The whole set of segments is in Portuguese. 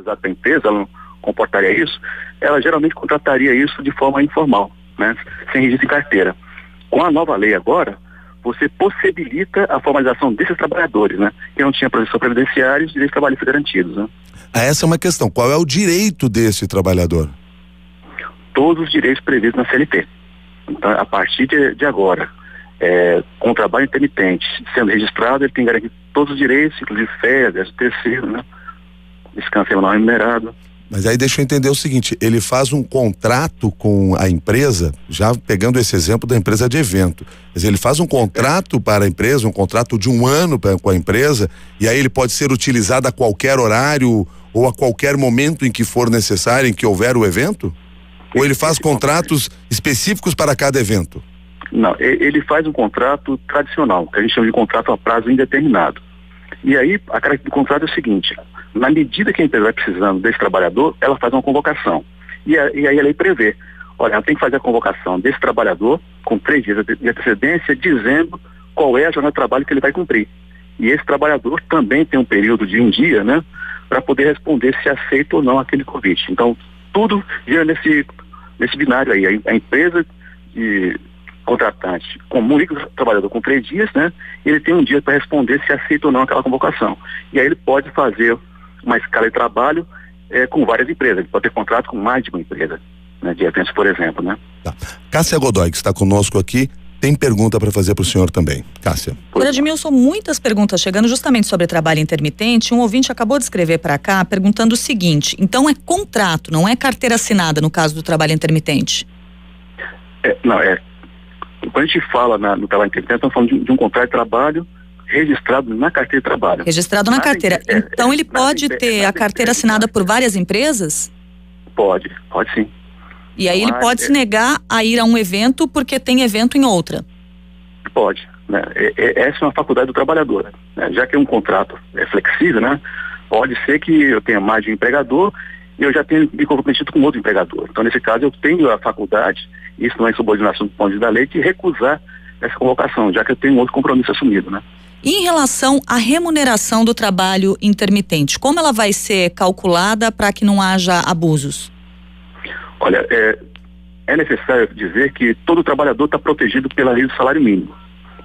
da empresa, ela não comportaria isso, ela geralmente contrataria isso de forma informal, né? Sem registro em carteira. Com a nova lei agora, você possibilita a formalização desses trabalhadores, né? Que não tinha proteção previdenciária e os direitos trabalhistas garantidos, né? Essa é uma questão. Qual é o direito desse trabalhador? Todos os direitos previstos na CLT. Então, a partir de agora, com o trabalho intermitente sendo registrado, ele tem garantido todos os direitos, inclusive férias, terceiro, né? Descanso semanal remunerado. Mas aí deixa eu entender o seguinte, ele faz um contrato com a empresa, já pegando esse exemplo da empresa de evento, mas ele faz um contrato para a empresa, um contrato de 1 ano com a empresa, e aí ele pode ser utilizado a qualquer horário ou a qualquer momento em que for necessário, em que houver o evento? Ou ele faz contratos específicos para cada evento? Não, ele faz um contrato tradicional, que a gente chama de contrato a prazo indeterminado. E aí, a característica do contrato é o seguinte: na medida que a empresa vai precisando desse trabalhador, ela faz uma convocação. E aí a lei prevê, olha, ela tem que fazer a convocação desse trabalhador com 3 dias de antecedência, dizendo qual é a jornada de trabalho que ele vai cumprir. E esse trabalhador também tem um período de 1 dia, né, para poder responder se aceita ou não aquele convite. Então, tudo gira nesse binário aí. A empresa contratante comunica o trabalhador com 3 dias, né? Ele tem 1 dia para responder se aceita ou não aquela convocação. E aí ele pode fazer uma escala de trabalho com várias empresas. Ele pode ter contrato com mais de uma empresa, né? De eventos, por exemplo, né? Tá. Cássia Godoy, que está conosco aqui, tem pergunta para fazer para o senhor também. Cássia. Edmilson, muitas perguntas chegando justamente sobre trabalho intermitente. Um ouvinte acabou de escrever para cá perguntando o seguinte: então é contrato, não é carteira assinada no caso do trabalho intermitente? Quando a gente fala no trabalho intermitente, estamos falando de um contrato de trabalho registrado na carteira de trabalho. Registrado na carteira. Então ele pode ter a carteira assinada por várias empresas? Pode sim. E aí ele pode se negar a ir a um evento porque tem evento em outra? Pode, né? Essa é uma faculdade do trabalhador, né? Já que um contrato é flexível, né? Pode ser que eu tenha mais de um empregador e eu já tenho me comprometido com outro empregador. Então, nesse caso, eu tenho a faculdade, isso não é insubordinação do ponto de vista da lei, de recusar essa convocação, já que eu tenho outro compromisso assumido, né? E em relação à remuneração do trabalho intermitente, como ela vai ser calculada para que não haja abusos? Olha, é necessário dizer que todo trabalhador está protegido pela lei do salário mínimo.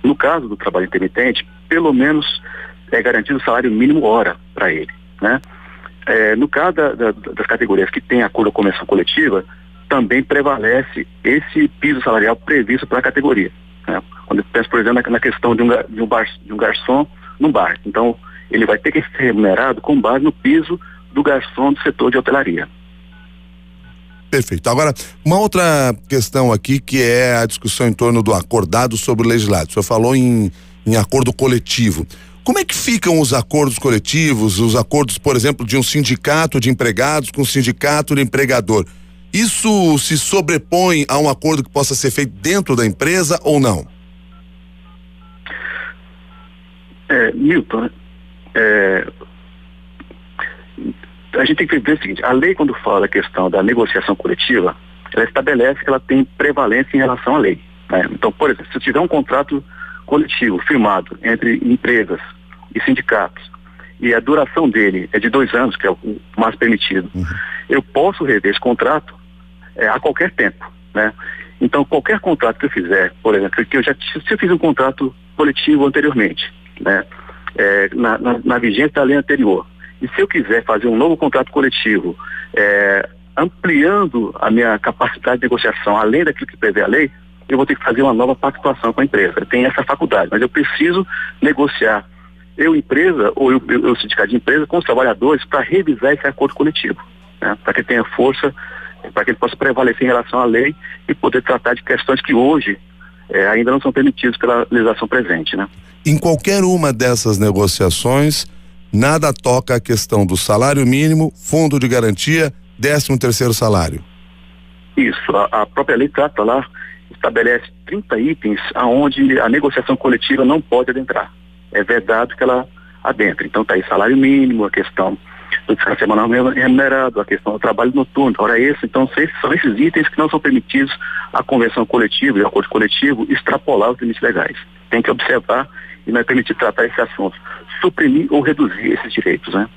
No caso do trabalho intermitente, pelo menos é garantido o salário mínimo hora para ele, né? No caso das categorias que têm acordo com a convenção coletiva, também prevalece esse piso salarial previsto para a categoria, né? Quando eu penso, por exemplo, na questão de um garçom num bar. Então, ele vai ter que ser remunerado com base no piso do garçom do setor de hotelaria. Perfeito. Agora, uma outra questão aqui, que é a discussão em torno do acordado sobre o legislado. O senhor falou em acordo coletivo. Como é que ficam os acordos coletivos, os acordos, por exemplo, de um sindicato de empregados com um sindicato de empregador? Isso se sobrepõe a um acordo que possa ser feito dentro da empresa ou não? Milton, a gente tem que ver o seguinte: a lei, quando fala da questão da negociação coletiva, ela estabelece que ela tem prevalência em relação à lei, né? Então, por exemplo, se eu tiver um contrato coletivo firmado entre empresas e sindicatos e a duração dele é de 2 anos, que é o mais permitido, eu posso rever esse contrato a qualquer tempo, né? Então, qualquer contrato que eu fizer, por exemplo, se eu fiz um contrato coletivo anteriormente, né, na vigência da lei anterior, e se eu quiser fazer um novo contrato coletivo, ampliando a minha capacidade de negociação além daquilo que prevê a lei, eu vou ter que fazer uma nova pactuação com a empresa. Eu tenho essa faculdade, mas eu preciso negociar, empresa, ou eu sindicato de empresa, com os trabalhadores para revisar esse acordo coletivo, né, para que tenha força, para que ele possa prevalecer em relação à lei e poder tratar de questões que hoje ainda não são permitidas pela legislação presente, né? Em qualquer uma dessas negociações, nada toca a questão do salário mínimo, fundo de garantia, 13º salário. Isso, a própria lei trata lá, estabelece 30 itens aonde a negociação coletiva não pode adentrar. É vedado que ela adentre. Então tá aí salário mínimo, a questão do descanso semanal remunerado, a questão do trabalho noturno, hora extra. Então são esses itens que não são permitidos à convenção coletiva e ao acordo coletivo extrapolar os limites legais. Tem que observar e não é permitido tratar esse assunto, suprimir ou reduzir esses direitos, né?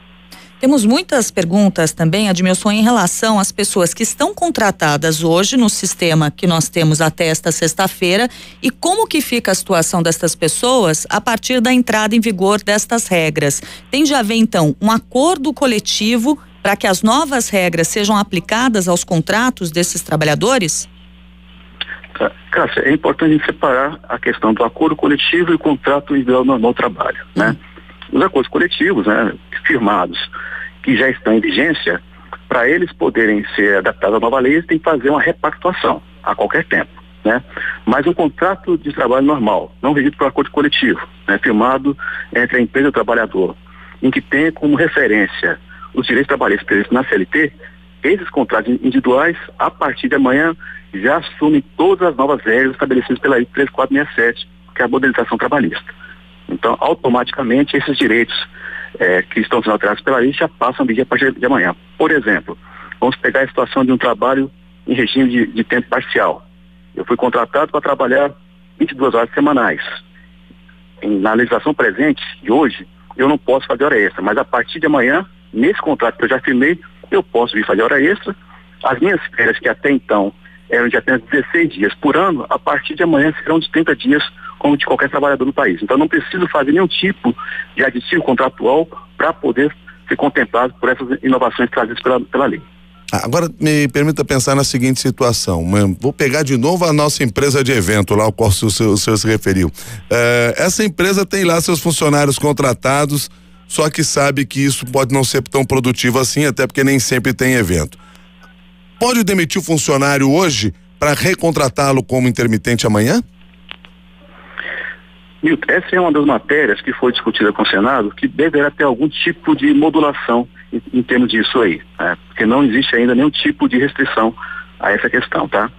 Temos muitas perguntas também, Admilson, em relação às pessoas que estão contratadas hoje no sistema que nós temos até esta sexta-feira e como que fica a situação destas pessoas a partir da entrada em vigor destas regras. Tem de haver, então, um acordo coletivo para que as novas regras sejam aplicadas aos contratos desses trabalhadores? Cássia, é importante a gente separar a questão do acordo coletivo e o contrato individual normal de trabalho, né? Os acordos coletivos, né, firmados, que já estão em vigência, para eles poderem ser adaptados à nova lei, eles têm que fazer uma repactuação a qualquer tempo, né? Mas um contrato de trabalho normal, não regido por acordo coletivo, né, firmado entre a empresa e o trabalhador, em que tenha como referência os direitos trabalhistas previstos na CLT, esses contratos individuais, a partir de amanhã, já assumem todas as novas regras estabelecidas pela Lei 3467, que é a modernização trabalhista. Então, automaticamente, esses direitos que estão sendo alterados pela lei já passam a vigir a partir de amanhã. Por exemplo, vamos pegar a situação de um trabalho em regime de tempo parcial. Eu fui contratado para trabalhar 22 horas semanais. Na legislação presente de hoje, eu não posso fazer hora extra, mas a partir de amanhã, nesse contrato que eu já firmei, eu posso vir fazer hora extra. As minhas férias, que até então eram de apenas 16 dias por ano, a partir de amanhã serão de 30 dias, como de qualquer trabalhador no país. Então não preciso fazer nenhum tipo de aditivo contratual para poder ser contemplado por essas inovações trazidas pela lei. Agora me permita pensar na seguinte situação. Vou pegar de novo a nossa empresa de evento, lá ao qual o senhor se referiu. Essa empresa tem lá seus funcionários contratados, só que sabe que isso pode não ser tão produtivo assim, até porque nem sempre tem evento. Pode demitir o funcionário hoje para recontratá-lo como intermitente amanhã? Milton, essa é uma das matérias que foi discutida com o Senado, que deverá ter algum tipo de modulação em termos disso aí, né? Porque não existe ainda nenhum tipo de restrição a essa questão, tá?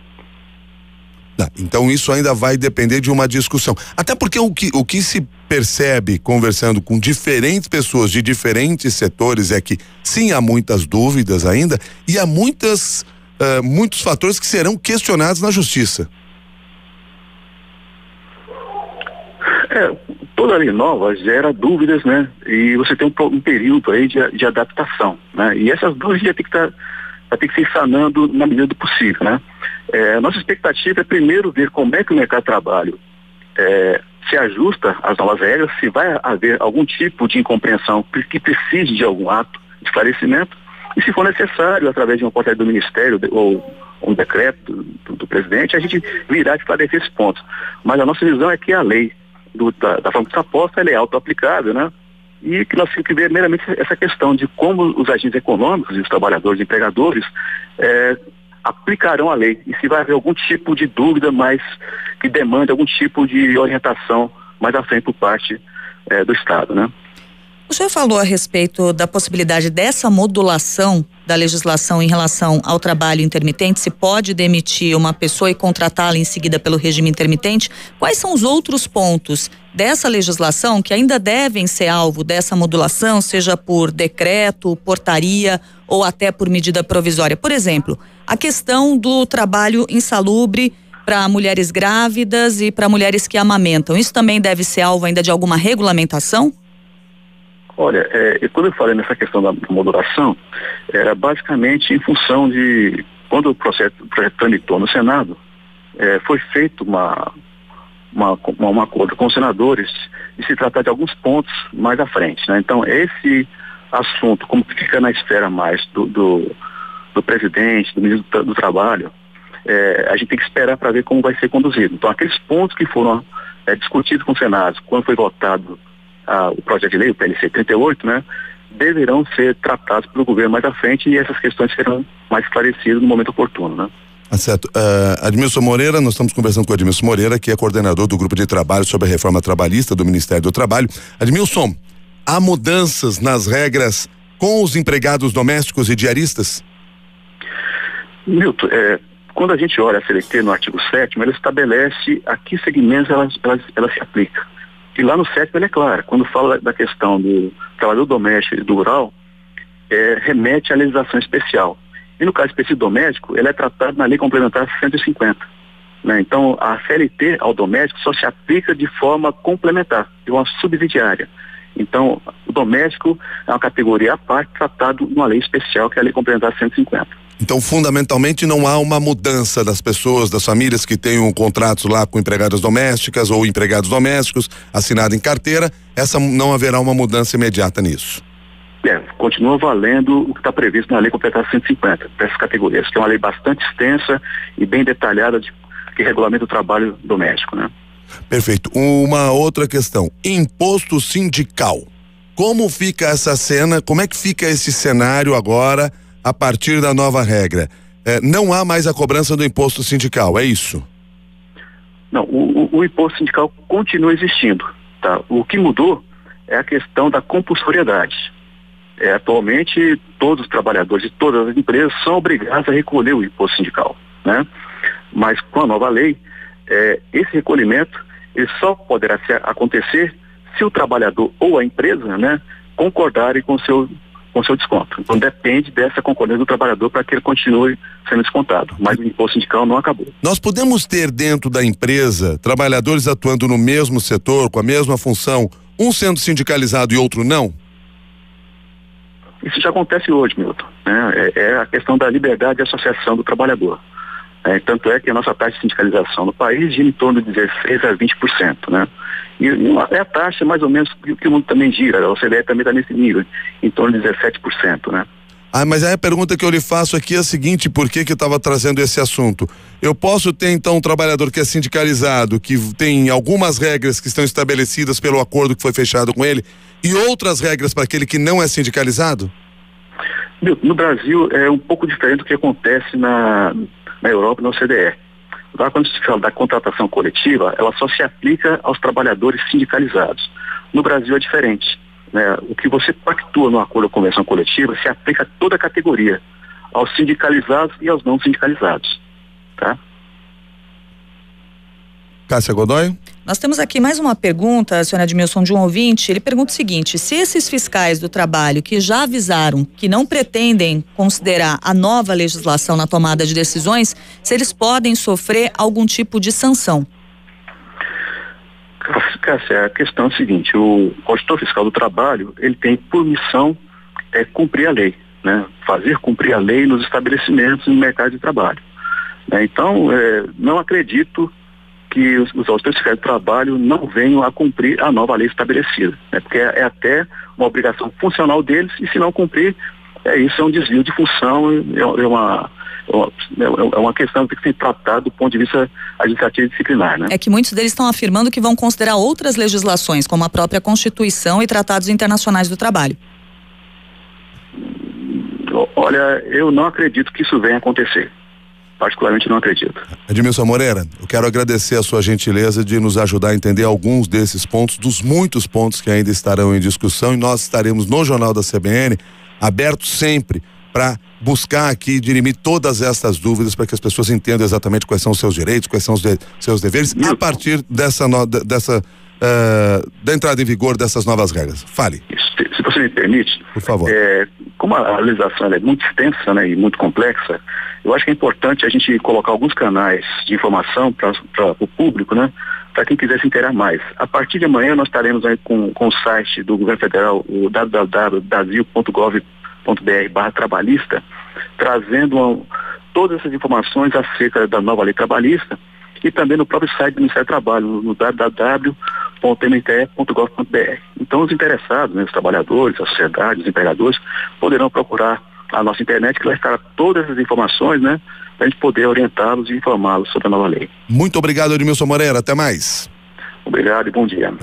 Então isso ainda vai depender de uma discussão. Até porque o que se percebe conversando com diferentes pessoas de diferentes setores é que sim, há muitas dúvidas ainda e há muitos fatores que serão questionados na justiça. Toda lei nova gera dúvidas, né? E você tem um período aí de adaptação, né? E essas dúvidas já tem que ser sanando na medida do possível, né? Nossa expectativa é primeiro ver como é que o mercado de trabalho se ajusta às novas regras, se vai haver algum tipo de incompreensão que precise de algum ato de esclarecimento, e se for necessário, através de uma portaria do Ministério ou um decreto do presidente, a gente virá esclarecer esses pontos. Mas a nossa visão é que a lei, da forma que está posta, ela é auto-aplicável, né? E que nós temos que ver meramente essa questão de como os agentes econômicos e os trabalhadores e empregadores aplicarão a lei e se vai haver algum tipo de dúvida mais que demande algum tipo de orientação mais à frente por parte do Estado, né? O senhor falou a respeito da possibilidade dessa modulação da legislação em relação ao trabalho intermitente, se pode demitir uma pessoa e contratá-la em seguida pelo regime intermitente. Quais são os outros pontos dessa legislação que ainda devem ser alvo dessa modulação, seja por decreto, portaria ou até por medida provisória? Por exemplo, a questão do trabalho insalubre para mulheres grávidas e para mulheres que amamentam. Isso também deve ser alvo ainda de alguma regulamentação? Olha, quando eu falei nessa questão da modulação, era basicamente em função de, quando o projeto tramitou no Senado, foi feito um acordo com os senadores de se tratar de alguns pontos mais à frente, né? Então, esse assunto, como fica na esfera mais do presidente, do ministro do Trabalho, a gente tem que esperar para ver como vai ser conduzido. Então, aqueles pontos que foram discutidos com o Senado, quando foi votado o projeto de lei, o PLC 38, né, deverão ser tratados pelo governo mais à frente e essas questões serão mais esclarecidas no momento oportuno, né? Certo. Admilson Moreira, nós estamos conversando com o Admilson Moreira, que é coordenador do grupo de trabalho sobre a reforma trabalhista do Ministério do Trabalho. Admilson, há mudanças nas regras com os empregados domésticos e diaristas? Milton, quando a gente olha a CLT no artigo 7º, ela estabelece a que segmentos ela se aplica. E lá no 7º ele é claro, quando fala da questão do trabalhador doméstico e do rural, remete à legislação especial. E no caso específico doméstico, ele é tratado na Lei Complementar 150. Né? Então, a CLT ao doméstico só se aplica de forma complementar, de uma subsidiária. Então, o doméstico é uma categoria à parte, tratado numa lei especial, que é a Lei Complementar 150. Então, fundamentalmente, não há uma mudança das pessoas, das famílias que tenham contratos lá com empregadas domésticas ou empregados domésticos, assinado em carteira, não haverá uma mudança imediata nisso. Continua valendo o que está previsto na Lei Complementar 150, dessas categorias, que é uma lei bastante extensa e bem detalhada que regulamenta o trabalho doméstico, né? Perfeito. Uma outra questão, imposto sindical. Como fica essa cena, como é que fica esse cenário agora a partir da nova regra? Não há mais a cobrança do imposto sindical, é isso? Não, o imposto sindical continua existindo, tá? O que mudou é a questão da compulsoriedade. Atualmente, todos os trabalhadores de todas as empresas são obrigados a recolher o imposto sindical, né? Mas com a nova lei, esse recolhimento ele só poderá acontecer se o trabalhador ou a empresa, né, concordarem com o seu desconto. Então depende dessa concordância do trabalhador para que ele continue sendo descontado. Mas o imposto sindical não acabou. Nós podemos ter dentro da empresa trabalhadores atuando no mesmo setor, com a mesma função, um sendo sindicalizado e outro não? Isso já acontece hoje, Milton, né? É a questão da liberdade de associação do trabalhador. Tanto é que a nossa taxa de sindicalização no país gira em torno de 16% a 20%, né? E é a taxa mais ou menos que o mundo também gira, a OCDE também está nesse nível, em torno de 17%, né? Mas aí a pergunta que eu lhe faço aqui é a seguinte, por que eu estava trazendo esse assunto? Eu posso ter então um trabalhador que é sindicalizado, que tem algumas regras que estão estabelecidas pelo acordo que foi fechado com ele, e outras regras para aquele que não é sindicalizado? No Brasil é um pouco diferente do que acontece na Europa e na OCDE. Lá, quando se fala da contratação coletiva, ela só se aplica aos trabalhadores sindicalizados. No Brasil é diferente, né? O que você pactua no acordo ou convenção coletiva se aplica a toda a categoria, aos sindicalizados e aos não sindicalizados, tá? Cássia Godoy? Nós temos aqui mais uma pergunta, senhora Edmilson, de um ouvinte. Ele pergunta o seguinte: se esses fiscais do trabalho que já avisaram que não pretendem considerar a nova legislação na tomada de decisões, se eles podem sofrer algum tipo de sanção? Cássia, a questão é a seguinte: o auditor fiscal do trabalho, ele tem por missão cumprir a lei, né? Fazer cumprir a lei nos estabelecimentos e no mercado de trabalho, né? Então, não acredito que os auditores fiscais do trabalho não venham a cumprir a nova lei estabelecida, né? Porque é até uma obrigação funcional deles, e se não cumprir, isso é um desvio de função, é uma questão que tem que ser tratada do ponto de vista administrativo e disciplinar, né? É que muitos deles estão afirmando que vão considerar outras legislações, como a própria Constituição e tratados internacionais do trabalho. Olha, eu não acredito que isso venha a acontecer. Particularmente não acredito. Edmilson Moreira, eu quero agradecer a sua gentileza de nos ajudar a entender alguns desses pontos, dos muitos pontos que ainda estarão em discussão, e nós estaremos no Jornal da CBN abertos sempre para buscar aqui dirimir todas essas dúvidas, para que as pessoas entendam exatamente quais são os seus direitos, quais são os seus deveres, a partir da entrada em vigor dessas novas regras. Fale. Se você me permite, por favor. Como a legislação é muito extensa, né, e muito complexa, eu acho que é importante a gente colocar alguns canais de informação para o público, né, para quem quiser se inteirar mais. A partir de amanhã nós estaremos aí com o site do governo federal, o www.brasil.gov.br/trabalhista, trazendo todas essas informações acerca da nova lei trabalhista, e também no próprio site do Ministério do Trabalho, no www.mte.gov.br. Então, os interessados, né, os trabalhadores, a sociedade, os empregadores, poderão procurar a nossa internet, que vai estar todas as informações, né, para a gente poder orientá-los e informá-los sobre a nova lei. Muito obrigado, Edmilson Moreira. Até mais. Obrigado e bom dia.